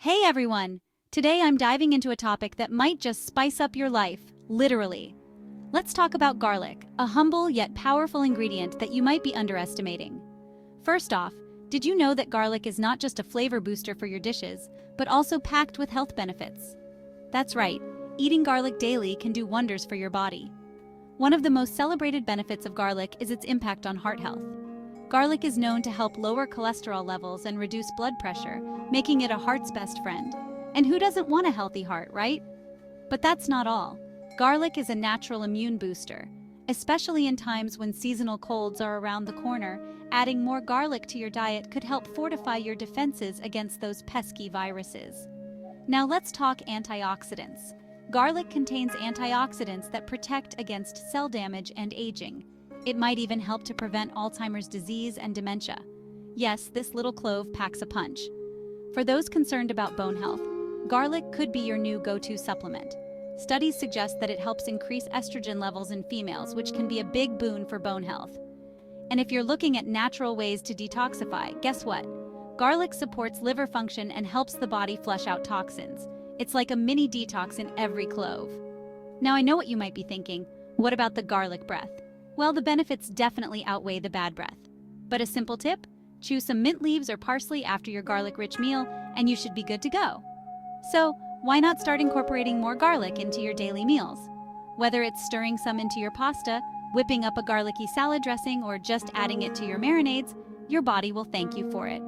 Hey everyone! Today I'm diving into a topic that might just spice up your life, literally. Let's talk about garlic, a humble yet powerful ingredient that you might be underestimating. First off, did you know that garlic is not just a flavor booster for your dishes, but also packed with health benefits? That's right, eating garlic daily can do wonders for your body. One of the most celebrated benefits of garlic is its impact on heart health. Garlic is known to help lower cholesterol levels and reduce blood pressure, making it a heart's best friend. And who doesn't want a healthy heart, right? But that's not all. Garlic is a natural immune booster. Especially in times when seasonal colds are around the corner, adding more garlic to your diet could help fortify your defenses against those pesky viruses. Now let's talk antioxidants. Garlic contains antioxidants that protect against cell damage and aging. It might even help to prevent Alzheimer's disease and dementia. Yes, this little clove packs a punch. For those concerned about bone health, garlic could be your new go-to supplement. Studies suggest that it helps increase estrogen levels in females, which can be a big boon for bone health. And if you're looking at natural ways to detoxify, guess what? Garlic supports liver function and helps the body flush out toxins. It's like a mini detox in every clove. Now I know what you might be thinking. What about the garlic breath? Well, the benefits definitely outweigh the bad breath. But a simple tip? Chew some mint leaves or parsley after your garlic-rich meal, and you should be good to go. So, why not start incorporating more garlic into your daily meals? Whether it's stirring some into your pasta, whipping up a garlicky salad dressing, or just adding it to your marinades, your body will thank you for it.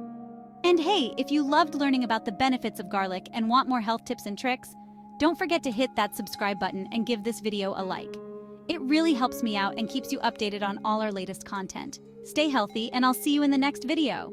And hey, if you loved learning about the benefits of garlic and want more health tips and tricks, don't forget to hit that subscribe button and give this video a like. It really helps me out and keeps you updated on all our latest content. Stay healthy, and I'll see you in the next video.